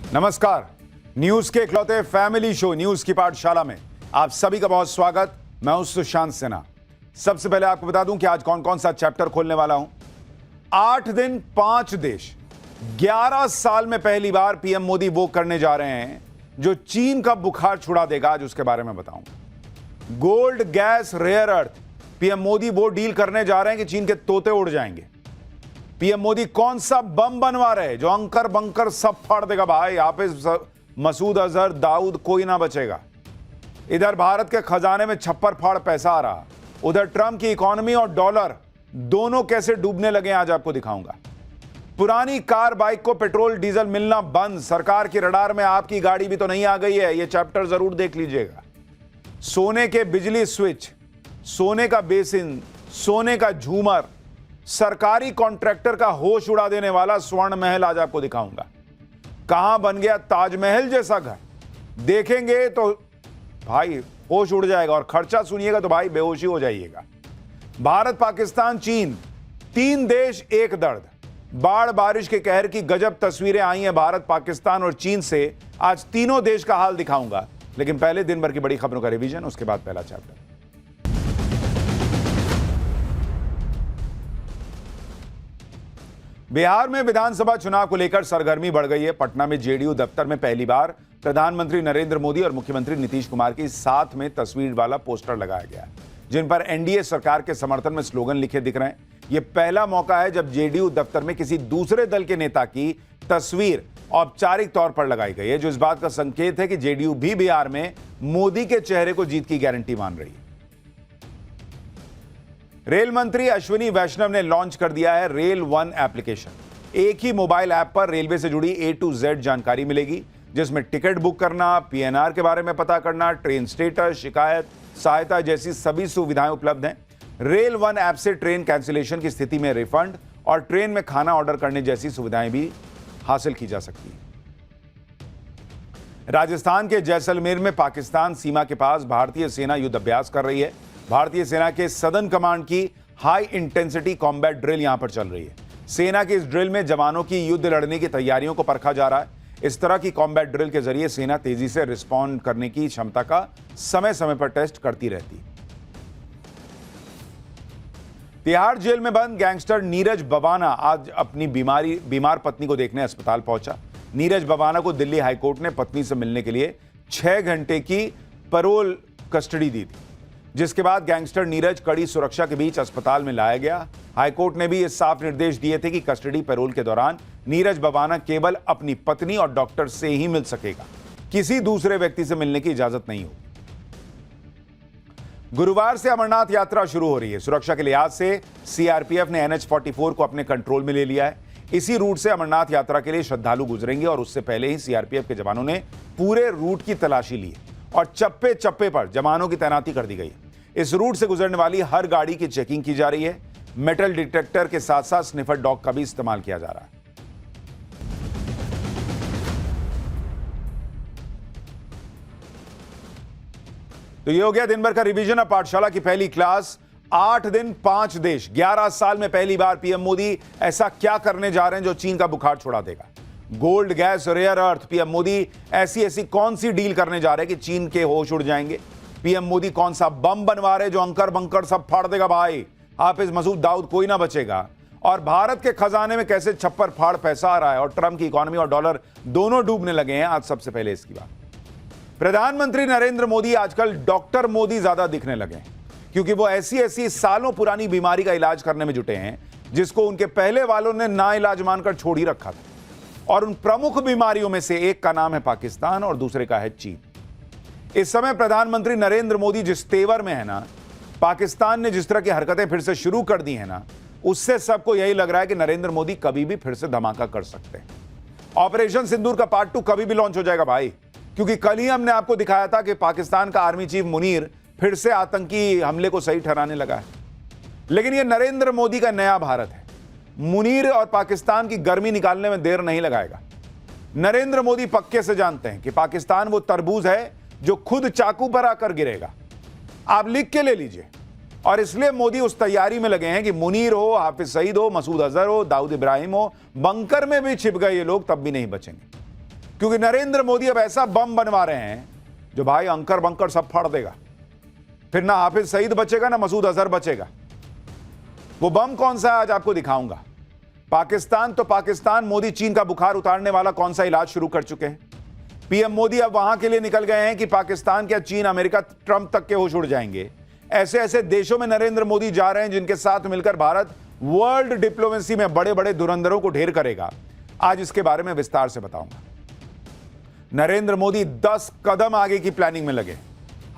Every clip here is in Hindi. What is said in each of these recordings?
नमस्कार। न्यूज के इकलौते फैमिली शो न्यूज की पाठशाला में आप सभी का बहुत स्वागत। मैं हूं सुशांत सिन्हा। सबसे पहले आपको बता दूं कि आज कौन कौन सा चैप्टर खोलने वाला हूं। 8 दिन 5 देश, 11 साल में पहली बार पीएम मोदी वो करने जा रहे हैं जो चीन का बुखार छुड़ा देगा। आज उसके बारे में बताऊंगा। Gold, gas, rare earth, PM Modi वो डील करने जा रहे हैं कि चीन के तोते उड़ जाएंगे। पीएम मोदी कौन सा बम बनवा रहे जो अंकर बंकर सब फाड़ देगा भाई। हाफिज मसूद अजहर, दाऊद, कोई ना बचेगा। इधर भारत के खजाने में छप्पर फाड़ पैसा आ रहा, उधर ट्रंप की इकोनॉमी और डॉलर दोनों कैसे डूबने लगे आज आपको दिखाऊंगा। पुरानी कार बाइक को पेट्रोल डीजल मिलना बंद, सरकार की रडार में आपकी गाड़ी भी तो नहीं आ गई है, यह चैप्टर जरूर देख लीजिएगा। सोने के बिजली स्विच, सोने का बेसिन, सोने का झूमर, सरकारी कॉन्ट्रैक्टर का होश उड़ा देने वाला स्वर्ण महल आज आपको दिखाऊंगा। कहां बन गया ताजमहल जैसा घर, देखेंगे तो भाई होश उड़ जाएगा और खर्चा सुनिएगा तो भाई बेहोशी हो जाइएगा। भारत, पाकिस्तान, चीन, 3 देश एक दर्द। बाढ़ बारिश के कहर की गजब तस्वीरें आई हैं भारत, पाकिस्तान और चीन से। आज तीनों देश का हाल दिखाऊंगा, लेकिन पहले दिन भर की बड़ी खबरों का रिवीजन, उसके बाद पहला चैप्टर। बिहार में विधानसभा चुनाव को लेकर सरगर्मी बढ़ गई है। पटना में जेडीयू दफ्तर में पहली बार प्रधानमंत्री नरेंद्र मोदी और मुख्यमंत्री नीतीश कुमार की साथ में तस्वीर वाला पोस्टर लगाया गया, जिन पर एनडीए सरकार के समर्थन में स्लोगन लिखे दिख रहे हैं। यह पहला मौका है जब जेडीयू दफ्तर में किसी दूसरे दल के नेता की तस्वीर औपचारिक तौर पर लगाई गई है, जो इस बात का संकेत है कि जेडीयू भी बिहार में मोदी के चेहरे को जीत की गारंटी मान रही है। रेल मंत्री अश्विनी वैष्णव ने लॉन्च कर दिया है रेल वन एप्लीकेशन। एक ही मोबाइल ऐप पर रेलवे से जुड़ी A to Z जानकारी मिलेगी, जिसमें टिकट बुक करना, पीएनआर के बारे में पता करना, ट्रेन स्टेटस, शिकायत, सहायता जैसी सभी सुविधाएं उपलब्ध हैं। रेल वन ऐप से ट्रेन कैंसिलेशन की स्थिति में रिफंड और ट्रेन में खाना ऑर्डर करने जैसी सुविधाएं भी हासिल की जा सकती है। राजस्थान के जैसलमेर में पाकिस्तान सीमा के पास भारतीय सेना युद्ध अभ्यास कर रही है। भारतीय सेना के सदर्न कमांड की हाई इंटेंसिटी कॉम्बैट ड्रिल यहां पर चल रही है। सेना की इस ड्रिल में जवानों की युद्ध लड़ने की तैयारियों को परखा जा रहा है। इस तरह की कॉम्बैट ड्रिल के जरिए सेना तेजी से रिस्पॉन्ड करने की क्षमता का समय समय पर टेस्ट करती रहती है। तिहाड़ जेल में बंद गैंगस्टर नीरज बबाना आज अपनी बीमार पत्नी को देखने अस्पताल पहुंचा। नीरज बबाना को दिल्ली हाईकोर्ट ने पत्नी से मिलने के लिए 6 घंटे की पैरोल कस्टडी दी थी, जिसके बाद गैंगस्टर नीरज कड़ी सुरक्षा के बीच अस्पताल में लाया गया। हाईकोर्ट ने भी ये साफ निर्देश दिए थे कि कस्टडी पैरोल के दौरान नीरज बबाना केवल अपनी पत्नी और डॉक्टर से ही मिल सकेगा, किसी दूसरे व्यक्ति से मिलने की इजाजत नहीं होगी। गुरुवार से अमरनाथ यात्रा शुरू हो रही है। सुरक्षा के लिहाज से सीआरपीएफ ने NH-44 को अपने कंट्रोल में ले लिया है। इसी रूट से अमरनाथ यात्रा के लिए श्रद्धालु गुजरेंगे और उससे पहले ही सीआरपीएफ के जवानों ने पूरे रूट की तलाशी ली और चप्पे चप्पे पर जवानों की तैनाती कर दी गई है। इस रूट से गुजरने वाली हर गाड़ी की चेकिंग की जा रही है। मेटल डिटेक्टर के साथ साथ स्निफर डॉग का भी इस्तेमाल किया जा रहा है। तो ये हो गया दिन भर का रिवीजन। अब पाठशाला की पहली क्लास। 8 दिन 5 देश, 11 साल में पहली बार पीएम मोदी ऐसा क्या करने जा रहे हैं जो चीन का बुखार छुड़ा देगा। Gold, gas, rare earth, PM Modi ऐसी कौन सी डील करने जा रहे हैं कि चीन के होश उड़ जाएंगे। पीएम मोदी कौन सा बम बनवा रहे जो अंकर बंकर सब फाड़ देगा भाई। हाफिज मसूद, दाऊद, कोई ना बचेगा। और भारत के खजाने में कैसे छप्पर फाड़ पैसा आ रहा है और ट्रंप की इकोनॉमी और डॉलर दोनों डूबने लगे हैं। आज सबसे पहले इसकी बात। प्रधानमंत्री नरेंद्र मोदी आजकल डॉक्टर मोदी ज्यादा दिखने लगे हैं, क्योंकि वो ऐसी सालों पुरानी बीमारी का इलाज करने में जुटे हैं जिसको उनके पहले वालों ने ना इलाज मानकर छोड़ ही रखा था। और उन प्रमुख बीमारियों में से एक का नाम है पाकिस्तान और दूसरे का है चीन। इस समय प्रधानमंत्री नरेंद्र मोदी जिस तेवर में है ना, पाकिस्तान ने जिस तरह की हरकतें फिर से शुरू कर दी है ना, उससे सबको यही लग रहा है कि नरेंद्र मोदी कभी भी फिर से धमाका कर सकते हैं। ऑपरेशन सिंदूर का पार्ट 2 कभी भी लॉन्च हो जाएगा भाई, क्योंकि कल ही हमने आपको दिखाया था कि पाकिस्तान का आर्मी चीफ मुनीर फिर से आतंकी हमले को सही ठहराने लगा है। लेकिन यह नरेंद्र मोदी का नया भारत है। मुनीर और पाकिस्तान की गर्मी निकालने में देर नहीं लगाएगा। नरेंद्र मोदी पक्के से जानते हैं कि पाकिस्तान वो तरबूज है जो खुद चाकू पर आकर गिरेगा। आप लिख के ले लीजिए। और इसलिए मोदी उस तैयारी में लगे हैं कि मुनीर हो, हाफिज सईद हो, मसूद अजहर हो, दाऊद इब्राहिम हो, बंकर में भी छिप गए ये लोग तब भी नहीं बचेंगे। क्योंकि नरेंद्र मोदी अब ऐसा बम बनवा रहे हैं जो भाई अंकर बंकर सब फाड़ देगा। फिर ना हाफिज सईद बचेगा ना मसूद अजहर बचेगा। वो बम कौन सा है आज आपको दिखाऊंगा। पाकिस्तान तो पाकिस्तान, मोदी चीन का बुखार उतारने वाला कौन सा इलाज शुरू कर चुके हैं। पीएम मोदी अब वहां के लिए निकल गए हैं कि पाकिस्तान क्या चीन, अमेरिका, ट्रंप तक के होश उड़ जाएंगे। ऐसे ऐसे देशों में नरेंद्र मोदी जा रहे हैं जिनके साथ मिलकर भारत वर्ल्ड डिप्लोमेसी में बड़े बड़े धुरंधरों को ढेर करेगा। आज इसके बारे में विस्तार से बताऊंगा। नरेंद्र मोदी 10 कदम आगे की प्लानिंग में लगे।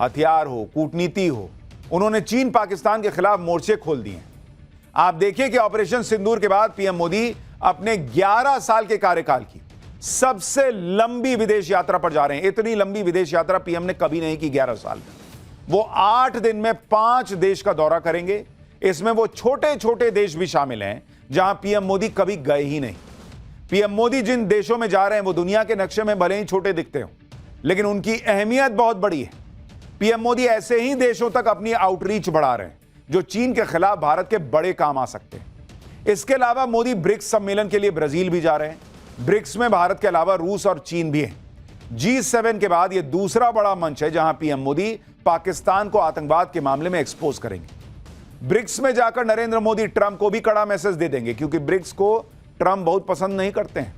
हथियार हो, कूटनीति हो, उन्होंने चीन पाकिस्तान के खिलाफ मोर्चे खोल दिए। आप देखिए कि ऑपरेशन सिंदूर के बाद पीएम मोदी अपने 11 साल के कार्यकाल की सबसे लंबी विदेश यात्रा पर जा रहे हैं। इतनी लंबी विदेश यात्रा पीएम ने कभी नहीं की 11 साल में। वो 8 दिन में 5 देश का दौरा करेंगे। इसमें वो छोटे छोटे देश भी शामिल हैं जहां पीएम मोदी कभी गए ही नहीं। पीएम मोदी जिन देशों में जा रहे हैं वो दुनिया के नक्शे में भले ही छोटे दिखते हो, लेकिन उनकी अहमियत बहुत बड़ी है। पीएम मोदी ऐसे ही देशों तक अपनी आउटरीच बढ़ा रहे हैं जो चीन के खिलाफ भारत के बड़े काम आ सकते हैं। इसके अलावा मोदी ब्रिक्स सम्मेलन के लिए ब्राजील भी जा रहे हैं। ब्रिक्स में भारत के अलावा रूस और चीन भी है। G7 के बाद यह दूसरा बड़ा मंच है जहां पीएम मोदी पाकिस्तान को आतंकवाद के मामले में एक्सपोज करेंगे। ब्रिक्स में जाकर नरेंद्र मोदी ट्रंप को भी कड़ा मैसेज दे देंगे, क्योंकि ब्रिक्स को ट्रंप बहुत पसंद नहीं करते हैं।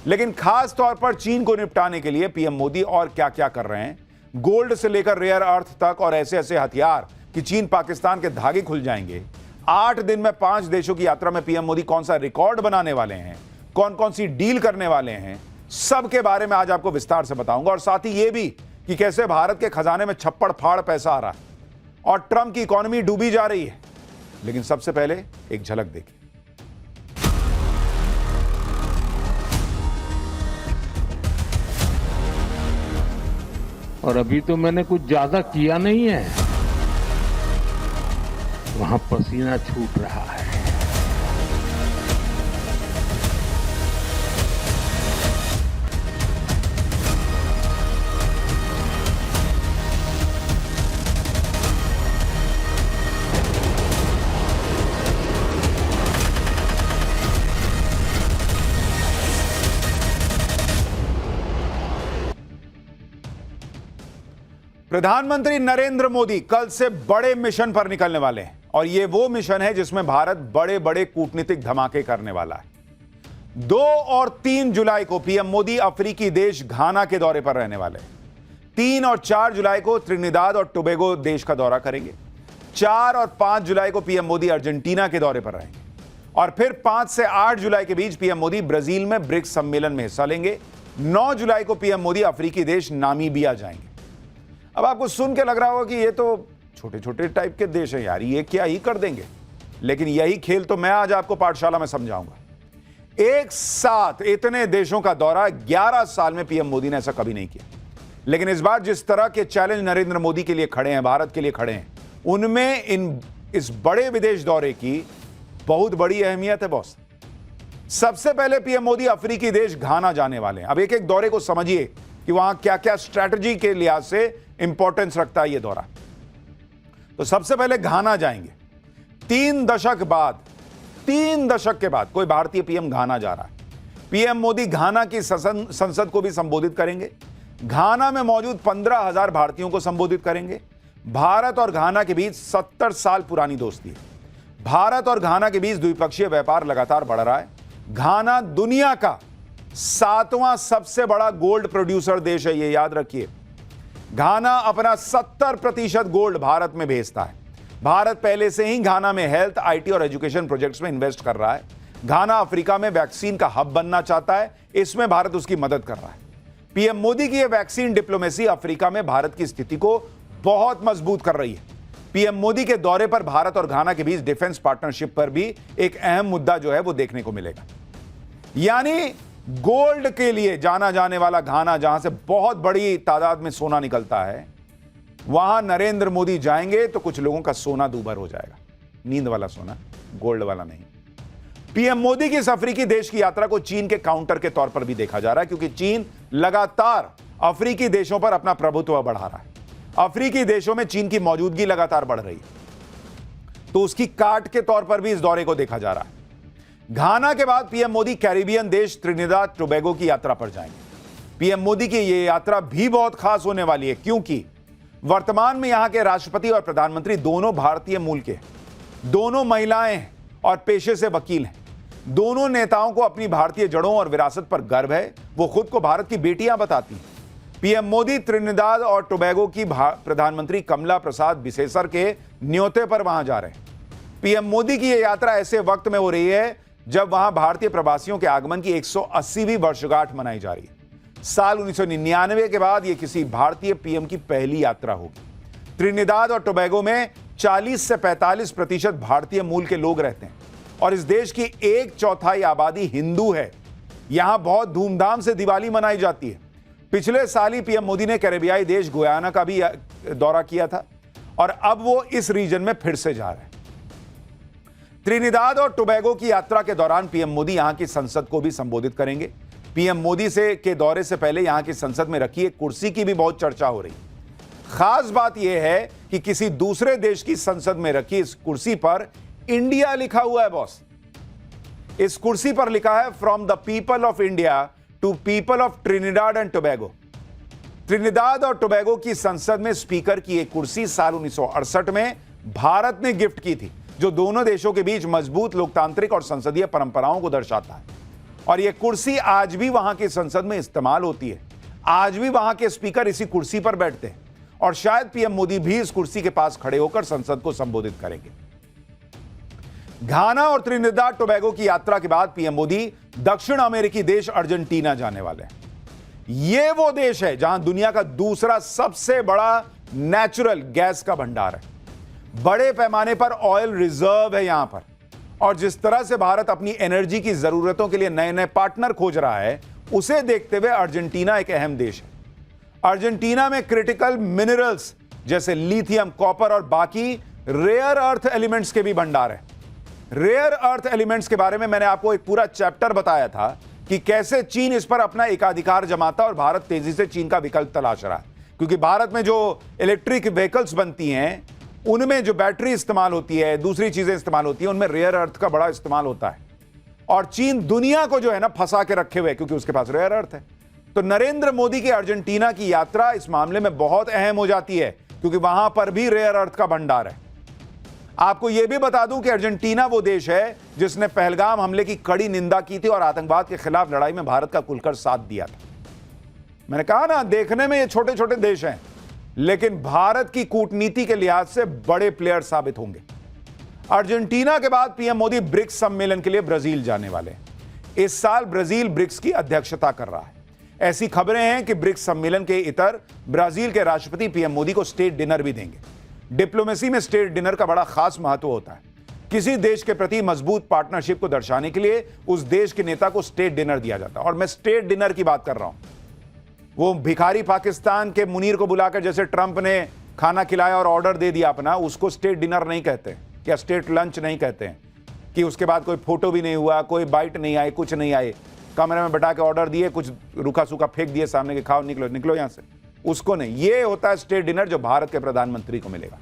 लेकिन खास तौर पर चीन को निपटाने के लिए पीएम मोदी और क्या क्या कर रहे हैं, गोल्ड से लेकर रेयर अर्थ तक और ऐसे ऐसे हथियार कि चीन पाकिस्तान के धागे खुल जाएंगे। 8 दिन में 5 देशों की यात्रा में पीएम मोदी कौन सा रिकॉर्ड बनाने वाले हैं, कौन कौन सी डील करने वाले हैं, सब के बारे में आज आपको विस्तार से बताऊंगा। और साथ ही यह भी कि कैसे भारत के खजाने में छप्पड़ फाड़ पैसा आ रहा है और ट्रंप की इकोनॉमी डूबी जा रही है। लेकिन सबसे पहले एक झलक देखिए। और अभी तो मैंने कुछ ज्यादा किया नहीं है, वहां पसीना छूट रहा है। प्रधानमंत्री नरेंद्र मोदी कल से बड़े मिशन पर निकलने वाले हैं और यह वो मिशन है जिसमें भारत बड़े बड़े कूटनीतिक धमाके करने वाला है। 2 और 3 जुलाई को पीएम मोदी अफ्रीकी देश घाना के दौरे पर रहने वाले हैं। 3 और 4 जुलाई को त्रिनिदाद और टोबैगो देश का दौरा करेंगे। 4 और 5 जुलाई को पीएम मोदी अर्जेंटीना के दौरे पर रहेंगे और फिर 5 से 8 जुलाई के बीच पीएम मोदी ब्राजील में ब्रिक्स सम्मेलन में हिस्सा लेंगे। 9 जुलाई को पीएम मोदी अफ्रीकी देश नामीबिया जाएंगे। अब आपको सुन के लग रहा होगा कि ये तो छोटे छोटे टाइप के देश हैं यार, ये क्या ही कर देंगे। लेकिन यही खेल तो मैं आज आपको पाठशाला में समझाऊंगा। एक साथ इतने देशों का दौरा 11 साल में पीएम मोदी ने ऐसा कभी नहीं किया। लेकिन इस बार जिस तरह के चैलेंज नरेंद्र मोदी के लिए खड़े हैं, भारत के लिए खड़े हैं, उनमें इस बड़े विदेश दौरे की बहुत बड़ी अहमियत है बॉस। सबसे पहले पीएम मोदी अफ्रीकी देश घाना जाने वाले हैं। अब एक एक दौरे को समझिए कि वहां क्या क्या स्ट्रैटेजी के लिहाज से इंपॉर्टेंस रखता है यह दौरा। तो सबसे पहले घाना जाएंगे। 3 दशक के बाद कोई भारतीय पीएम घाना जा रहा है। पीएम मोदी घाना की संसद को भी संबोधित करेंगे। घाना में मौजूद 15,000 भारतीयों को संबोधित करेंगे। भारत और घाना के बीच 70 साल पुरानी दोस्ती है। भारत और घाना के बीच द्विपक्षीय व्यापार लगातार बढ़ रहा है। घाना दुनिया का 7वां सबसे बड़ा गोल्ड प्रोड्यूसर देश है, यह याद रखिए। घाना अपना 70% गोल्ड भारत में भेजता है। भारत पहले से ही घाना में हेल्थ, आईटी और एजुकेशन प्रोजेक्ट्स में इन्वेस्ट कर रहा है। घाना अफ्रीका में वैक्सीन का हब बनना चाहता है, इसमें भारत उसकी मदद कर रहा है। पीएम मोदी की यह वैक्सीन डिप्लोमेसी अफ्रीका में भारत की स्थिति को बहुत मजबूत कर रही है। पीएम मोदी के दौरे पर भारत और घाना के बीच डिफेंस पार्टनरशिप पर भी एक अहम मुद्दा जो है वो देखने को मिलेगा। यानी गोल्ड के लिए जाना जाने वाला घाना, जहां से बहुत बड़ी तादाद में सोना निकलता है, वहां नरेंद्र मोदी जाएंगे तो कुछ लोगों का सोना दूभर हो जाएगा। नींद वाला सोना, गोल्ड वाला नहीं। पीएम मोदी की इस अफ्रीकी देश की यात्रा को चीन के काउंटर के तौर पर भी देखा जा रहा है, क्योंकि चीन लगातार अफ्रीकी देशों पर अपना प्रभुत्व बढ़ा रहा है। अफ्रीकी देशों में चीन की मौजूदगी लगातार बढ़ रही है, तो उसकी काट के तौर पर भी इस दौरे को देखा जा रहा है। घाना के बाद पीएम मोदी कैरिबियन देश त्रिनिदाद टोबैगो की यात्रा पर जाएंगे। पीएम मोदी की यह यात्रा भी बहुत खास होने वाली है, क्योंकि वर्तमान में यहां के राष्ट्रपति और प्रधानमंत्री दोनों भारतीय मूल के, दोनों महिलाएं हैं और पेशे से वकील हैं। दोनों नेताओं को अपनी भारतीय जड़ों और विरासत पर गर्व है। वो खुद को भारत की बेटियां बताती हैं। पीएम मोदी त्रिनिदाद और टोबैगो की प्रधानमंत्री कमला प्रसाद बिसेसर के न्योते पर वहां जा रहे हैं। पीएम मोदी की यह यात्रा ऐसे वक्त में हो रही है जब वहां भारतीय प्रवासियों के आगमन की 180वीं वर्षगांठ मनाई जा रही है। साल 1999 के बाद यह किसी भारतीय पीएम की पहली यात्रा होगी। त्रिनिदाद और टोबैगो में 40 से 45% भारतीय मूल के लोग रहते हैं और इस देश की 1/4 आबादी हिंदू है। यहां बहुत धूमधाम से दिवाली मनाई जाती है। पिछले साल ही पीएम मोदी ने कैरेबियाई देश गुयाना का भी दौरा किया था और अब वो इस रीजन में फिर से जा रहे हैं। त्रिनिदाद और टोबैगो की यात्रा के दौरान पीएम मोदी यहां की संसद को भी संबोधित करेंगे। पीएम मोदी के दौरे से पहले यहां की संसद में रखी एक कुर्सी की भी बहुत चर्चा हो रही है। खास बात यह है कि किसी दूसरे देश की संसद में रखी इस कुर्सी पर इंडिया लिखा हुआ है बॉस। इस कुर्सी पर लिखा है from the people of India to people of Trinidad and Tobago. Trinidad और टोबैगो की संसद में स्पीकर की एक कुर्सी साल 1968 में भारत ने गिफ्ट की थी, जो दोनों देशों के बीच मजबूत लोकतांत्रिक और संसदीय परंपराओं को दर्शाता है। और यह कुर्सी आज भी वहां की संसद में इस्तेमाल होती है। आज भी वहां के स्पीकर इसी कुर्सी पर बैठते हैं और शायद पीएम मोदी भी इस कुर्सी के पास खड़े होकर संसद को संबोधित करेंगे। घाना और त्रिनिदाद टोबैगो की यात्रा के बाद पीएम मोदी दक्षिण अमेरिकी देश अर्जेंटीना जाने वाले हैं। यह वो देश है जहां दुनिया का दूसरा सबसे बड़ा नेचुरल गैस का भंडार है। बड़े पैमाने पर ऑयल रिजर्व है यहां पर। और जिस तरह से भारत अपनी एनर्जी की जरूरतों के लिए नए नए पार्टनर खोज रहा है, उसे देखते हुए अर्जेंटीना एक अहम देश है। अर्जेंटीना में क्रिटिकल मिनरल्स जैसे लिथियम, कॉपर और बाकी रेयर अर्थ एलिमेंट्स के भी भंडार है। रेयर अर्थ एलिमेंट्स के बारे में मैंने आपको एक पूरा चैप्टर बताया था कि कैसे चीन इस पर अपना एकाधिकार जमाता और भारत तेजी से चीन का विकल्प तलाश रहा है। क्योंकि भारत में जो इलेक्ट्रिक व्हीकल्स बनती हैं, उनमें जो बैटरी इस्तेमाल होती है, दूसरी चीजें इस्तेमाल होती हैं, उनमें रेयर अर्थ का बड़ा इस्तेमाल होता है। और चीन दुनिया को जो है ना फंसा के रखे हुए, क्योंकि उसके पास रेयर अर्थ है। तो नरेंद्र मोदी की अर्जेंटीना की यात्रा इस मामले में बहुत अहम हो जाती है, क्योंकि वहां पर भी रेयर अर्थ का भंडार है। आपको यह भी बता दूं कि अर्जेंटीना वो देश है जिसने पहलगाम हमले की कड़ी निंदा की थी और आतंकवाद के खिलाफ लड़ाई में भारत का खुलकर साथ दिया था। मैंने कहा ना, देखने में ये छोटे छोटे देश हैं, लेकिन भारत की कूटनीति के लिहाज से बड़े प्लेयर साबित होंगे। अर्जेंटीना के बाद पीएम मोदी ब्रिक्स सम्मेलन के लिए ब्राजील जाने वाले हैं। इस साल ब्राजील ब्रिक्स की अध्यक्षता कर रहा है। ऐसी खबरें हैं कि ब्रिक्स सम्मेलन के इतर ब्राजील के राष्ट्रपति पीएम मोदी को स्टेट डिनर भी देंगे। डिप्लोमेसी में स्टेट डिनर का बड़ा खास महत्व होता है। किसी देश के प्रति मजबूत पार्टनरशिप को दर्शाने के लिए उस देश के नेता को स्टेट डिनर दिया जाता है। और मैं स्टेट डिनर की बात कर रहा हूं, वो भिखारी पाकिस्तान के मुनीर को बुलाकर जैसे ट्रंप ने खाना खिलाया और ऑर्डर दे दिया अपना, उसको स्टेट डिनर नहीं कहते, क्या स्टेट लंच नहीं कहते हैं, कि उसके बाद कोई फोटो भी नहीं हुआ, कोई बाइट नहीं आई, कुछ नहीं आए, कमरे में बैठा के ऑर्डर दिए, कुछ रूखा सूखा फेंक दिए सामने के, खाओ निकलो निकलो यहां से, उसको नहीं। ये होता है स्टेट डिनर जो भारत के प्रधानमंत्री को मिलेगा।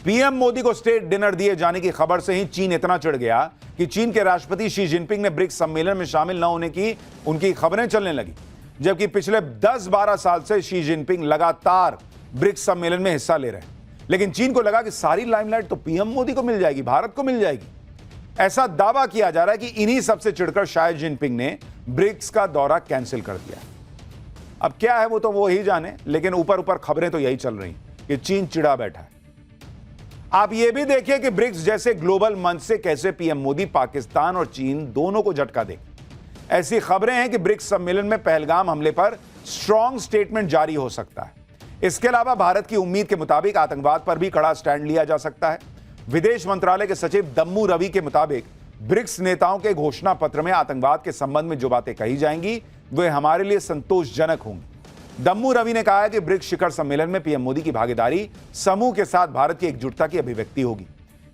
पीएम मोदी को स्टेट डिनर दिए जाने की खबर से ही चीन इतना चिढ़ गया कि चीन के राष्ट्रपति शी जिनपिंग ने ब्रिक्स सम्मेलन में शामिल न होने की उनकी खबरें चलने लगी। जबकि पिछले 10-12 साल से शी जिनपिंग लगातार ब्रिक्स सम्मेलन में हिस्सा ले रहे हैं, लेकिन चीन को लगा कि सारी लाइमलाइट तो पीएम मोदी को मिल जाएगी, भारत को मिल जाएगी। ऐसा दावा किया जा रहा है कि इन्हीं सबसे चिढ़कर शायद जिनपिंग ने ब्रिक्स का दौरा कैंसिल कर दिया। अब क्या है वो ही जाने, लेकिन ऊपर ऊपर खबरें तो यही चल रही कि चीन चिढ़ा बैठा है। आप यह भी देखिए कि ब्रिक्स जैसे ग्लोबल मंच से कैसे पीएम मोदी पाकिस्तान और चीन दोनों को झटका देंगे। ऐसी खबरें हैं कि ब्रिक्स सम्मेलन में पहलगाम हमले पर स्ट्रांग स्टेटमेंट जारी हो सकता है। इसके अलावा भारत की उम्मीद के मुताबिक आतंकवाद पर भी कड़ा स्टैंड लिया जा सकता है। विदेश मंत्रालय के सचिव दम्मू रवि के मुताबिक ब्रिक्स नेताओं के घोषणा पत्र में आतंकवाद के संबंध में जो बातें कही जाएंगी वे हमारे लिए संतोषजनक होंगी। दम्मू रवि ने कहा है कि ब्रिक्स शिखर सम्मेलन में पीएम मोदी की भागीदारी समूह के साथ भारत की एकजुटता की अभिव्यक्ति होगी।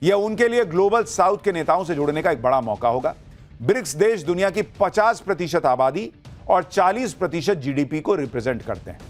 यह उनके लिए ग्लोबल साउथ के नेताओं से जुड़ने का एक बड़ा मौका होगा। ब्रिक्स देश दुनिया की 50% आबादी और 40% जीडीपी को रिप्रेजेंट करते हैं।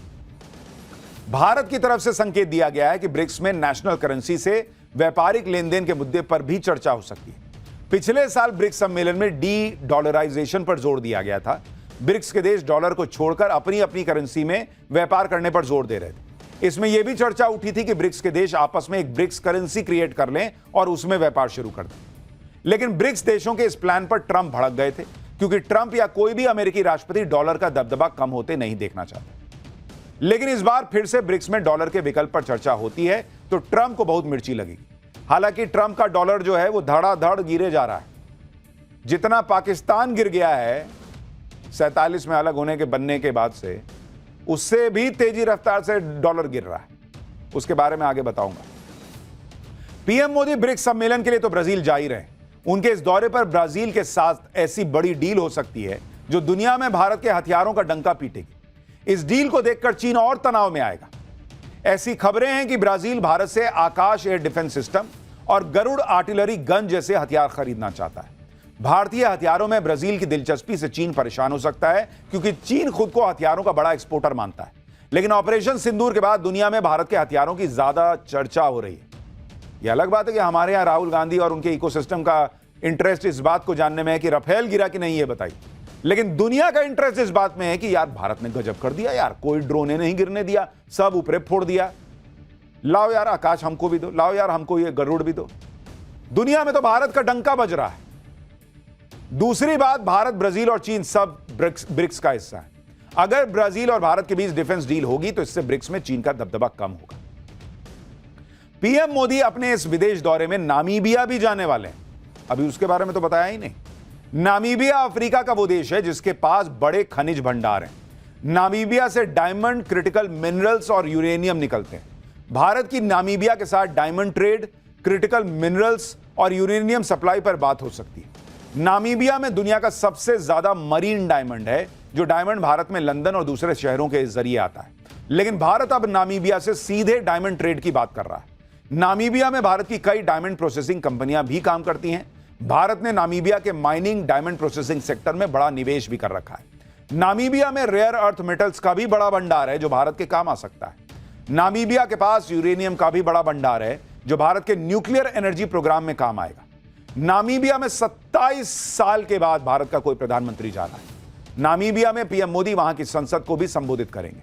भारत की तरफ से संकेत दिया गया है कि ब्रिक्स में नेशनल करेंसी से व्यापारिक लेन देन के मुद्दे पर भी चर्चा हो सकती है। पिछले साल ब्रिक्स सम्मेलन में डी डॉलराइजेशन पर जोर दिया गया था। ब्रिक्स के देश डॉलर को छोड़कर अपनी अपनी करेंसी में व्यापार करने पर जोर दे रहे थे। इसमें यह भी चर्चा उठी थी कि ब्रिक्स के देश आपस में एक ब्रिक्स करेंसी क्रिएट कर लें और उसमें व्यापार शुरू कर दें। लेकिन ब्रिक्स देशों के इस प्लान पर ट्रंप भड़क गए थे, क्योंकि ट्रंप या कोई भी अमेरिकी राष्ट्रपति डॉलर का दबदबा कम होते नहीं देखना चाहते। लेकिन इस बार फिर से ब्रिक्स में डॉलर के विकल्प पर चर्चा होती है तो ट्रंप को बहुत मिर्ची लगेगी। हालांकि ट्रंप का डॉलर जो है वो धड़ाधड़ गिरे जा रहा है। जितना पाकिस्तान गिर गया है 47 में अलग होने के बनने के बाद से, उससे भी तेजी रफ्तार से डॉलर गिर रहा है। उसके बारे में आगे बताऊंगा। पीएम मोदी ब्रिक्स सम्मेलन के लिए तो ब्राजील जा ही रहे। उनके इस दौरे पर ब्राजील के साथ ऐसी बड़ी डील हो सकती है जो दुनिया में भारत के हथियारों का डंका पीटेगी। इस डील को देखकर चीन और तनाव में आएगा। ऐसी खबरें हैं कि ब्राजील भारत से आकाश एयर डिफेंस सिस्टम और गरुड़ आर्टिलरी गन जैसे हथियार खरीदना चाहता है। भारतीय हथियारों में ब्राजील की दिलचस्पी से चीन परेशान हो सकता है, क्योंकि चीन खुद को हथियारों का बड़ा एक्सपोर्टर मानता है। लेकिन ऑपरेशन सिंदूर के बाद दुनिया में भारत के हथियारों की ज्यादा चर्चा हो रही है। यह अलग बात है कि हमारे यहां राहुल गांधी और उनके इकोसिस्टम का इंटरेस्ट इस बात को जानने में है कि राफेल गिरा कि नहीं, ये बताइए। लेकिन दुनिया का इंटरेस्ट इस बात में है कि यार भारत ने गजब कर दिया यार, कोई ड्रोने नहीं गिरने दिया, सब ऊपरे फोड़ दिया। लाओ यार आकाश हमको भी दो, लाओ यार हमको ये गरुड़ भी दो। दुनिया में तो भारत का डंका बज रहा है। दूसरी बात, भारत, ब्राजील और चीन सब ब्रिक्स का हिस्सा है। अगर ब्राजील और भारत के बीच डिफेंस डील होगी तो इससे ब्रिक्स में चीन का दबदबा कम होगा। पीएम मोदी अपने इस विदेश दौरे में नामीबिया भी जाने वाले हैं। अभी उसके बारे में तो बताया ही नहीं। नामीबिया अफ्रीका का वो देश है जिसके पास बड़े खनिज भंडार हैं। नामीबिया से डायमंड, क्रिटिकल मिनरल्स और यूरेनियम निकलते हैं। भारत की नामीबिया के साथ डायमंड ट्रेड, क्रिटिकल मिनरल्स और यूरेनियम सप्लाई पर बात हो सकती है। नामीबिया में दुनिया का सबसे ज्यादा मरीन डायमंड है, जो डायमंड भारत में लंदन और दूसरे शहरों के जरिए आता है। लेकिन भारत अब नामीबिया से सीधे डायमंड ट्रेड की बात कर रहा है। नामीबिया में भारत की कई डायमंड प्रोसेसिंग कंपनियां भी काम करती हैं। भारत ने नामीबिया के माइनिंग, डायमंड प्रोसेसिंग सेक्टर में बड़ा निवेश भी कर रखा है। नामीबिया में रेयर अर्थ मेटल्स का भी बड़ा भंडार है जो भारत के काम आ सकता है। नामीबिया के पास यूरेनियम का भी बड़ा भंडार है जो भारत के न्यूक्लियर एनर्जी प्रोग्राम में काम आएगा। नामीबिया में 27 साल के बाद भारत का कोई प्रधानमंत्री जा रहा है। नामीबिया में पीएम मोदी वहां की संसद को भी संबोधित करेंगे।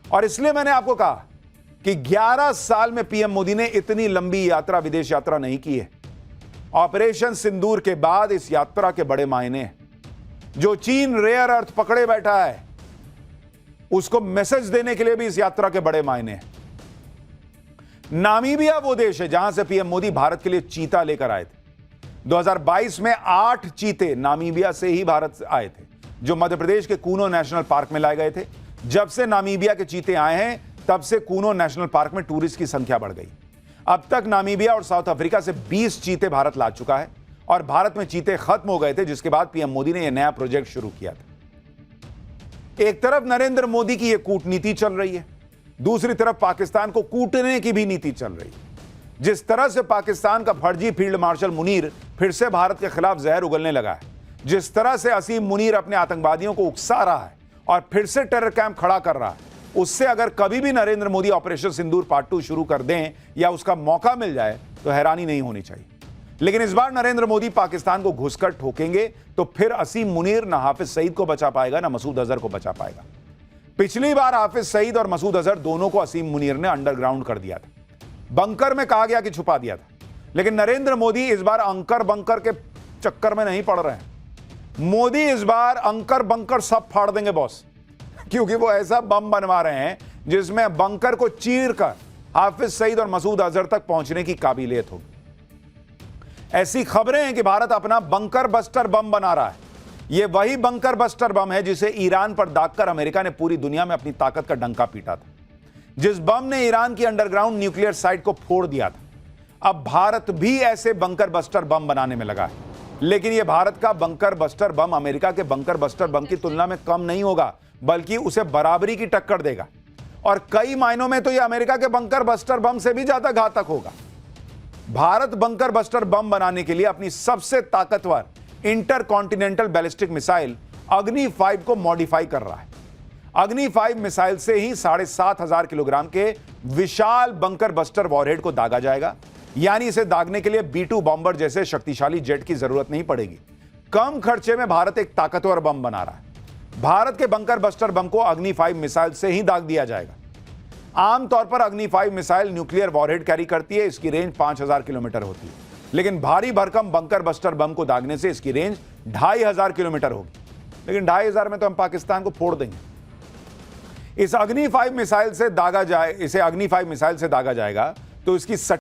और इसलिए मैंने आपको कहा कि 11 साल में पीएम मोदी ने इतनी लंबी यात्रा, विदेश यात्रा नहीं की है। ऑपरेशन सिंदूर के बाद इस यात्रा के बड़े मायने हैं। जो चीन रेयर अर्थ पकड़े बैठा है उसको मैसेज देने के लिए भी इस यात्रा के बड़े मायने हैं। नामीबिया वो देश है जहां से पीएम मोदी भारत के लिए चीता लेकर आए थे। 2022 में 8 चीते नामीबिया से ही भारत आए थे, जो मध्य प्रदेश के कूनो नेशनल पार्क में लाए गए थे। जब से नामीबिया के चीते आए हैं तब से कूनो नेशनल पार्क में टूरिस्ट की संख्या बढ़ गई। अब तक नामीबिया और साउथ अफ्रीका से 20 चीते भारत ला चुका है और भारत में चीते खत्म हो गए थे, जिसके बाद पीएम मोदी ने यह नया प्रोजेक्ट शुरू किया था। एक तरफ नरेंद्र मोदी की यह कूटनीति चल रही है, दूसरी तरफ पाकिस्तान को कूटने की भी नीति चल रही है। जिस तरह से पाकिस्तान का फर्जी फील्ड मार्शल मुनीर फिर से भारत के खिलाफ जहर उगलने लगा है, जिस तरह से असीम मुनीर अपने आतंकवादियों को उकसा रहा है और फिर से टेरर कैंप खड़ा कर रहा है, उससे अगर कभी भी नरेंद्र मोदी ऑपरेशन सिंदूर पार्ट 2 शुरू कर दें या उसका मौका मिल जाए तो हैरानी नहीं होनी चाहिए। लेकिन इस बार नरेंद्र मोदी पाकिस्तान को घुसकर ठोकेंगे तो फिर असीम मुनीर ना हाफिज सईद को बचा पाएगा ना मसूद अजहर को बचा पाएगा। पिछली बार हाफिज सईद और मसूद अजहर दोनों को असीम मुनीर ने अंडरग्राउंड कर दिया था, बंकर में कहा गया कि छुपा दिया था। लेकिन नरेंद्र मोदी इस बार अंकर बंकर के चक्कर में नहीं पड़ रहे हैं। मोदी इस बार अंकर बंकर सब फाड़ देंगे बॉस, क्योंकि वो ऐसा बम बनवा रहे हैं जिसमें बंकर को चीर कर हाफिज सईद और मसूद अजहर तक पहुंचने की काबिलियत होगी। ऐसी खबरें हैं कि भारत अपना बंकर बस्टर बम बना रहा है। यह वही बंकर बस्टर बम है जिसे ईरान पर दागकर अमेरिका ने पूरी दुनिया में अपनी ताकत का डंका पीटा था, जिस बम ने ईरान की अंडरग्राउंड न्यूक्लियर साइट को फोड़ दिया था। अब भारत भी ऐसे बंकर बस्टर बम बनाने में लगा है। लेकिन यह भारत का बंकर बस्टर बम अमेरिका के बंकर बस्टर बम की तुलना में कम नहीं होगा, बल्कि उसे बराबरी की टक्कर देगा। और कई मायनों में तो यह अमेरिका के बंकर बस्टर बम से भी ज्यादा घातक होगा। भारत बंकर बस्टर बम बनाने के लिए अपनी सबसे ताकतवर इंटरकॉन्टिनेंटल बैलिस्टिक मिसाइल अग्नि 5 को मॉडिफाई कर रहा है। अग्नि 5 मिसाइल से ही 7,500 किलोग्राम के विशाल बंकर बस्टर वॉरहेड को दागा जाएगा। यानी इसे दागने के लिए B-2 बॉम्बर जैसे शक्तिशाली जेट की जरूरत नहीं पड़ेगी। कम खर्चे में भारत एक ताकतवर बम बना रहा है। भारत के बंकर बस्टर बम को अग्नि 5 मिसाइल से ही दाग दिया जाएगा। आमतौर पर अग्नि 5 मिसाइल न्यूक्लियर वॉरहेड कैरी करती है, इसकी रेंज 5000 किलोमीटर होती है, लेकिन भारी भरकम बंकर बस्टर बम को दागने से इसकी रेंज 2500 किलोमीटर होगी। लेकिन 2500 में तो हम पाकिस्तान को फोड़ देंगे। इसे अग्नि 5 मिसाइल से दागा जाएगा तो इसकी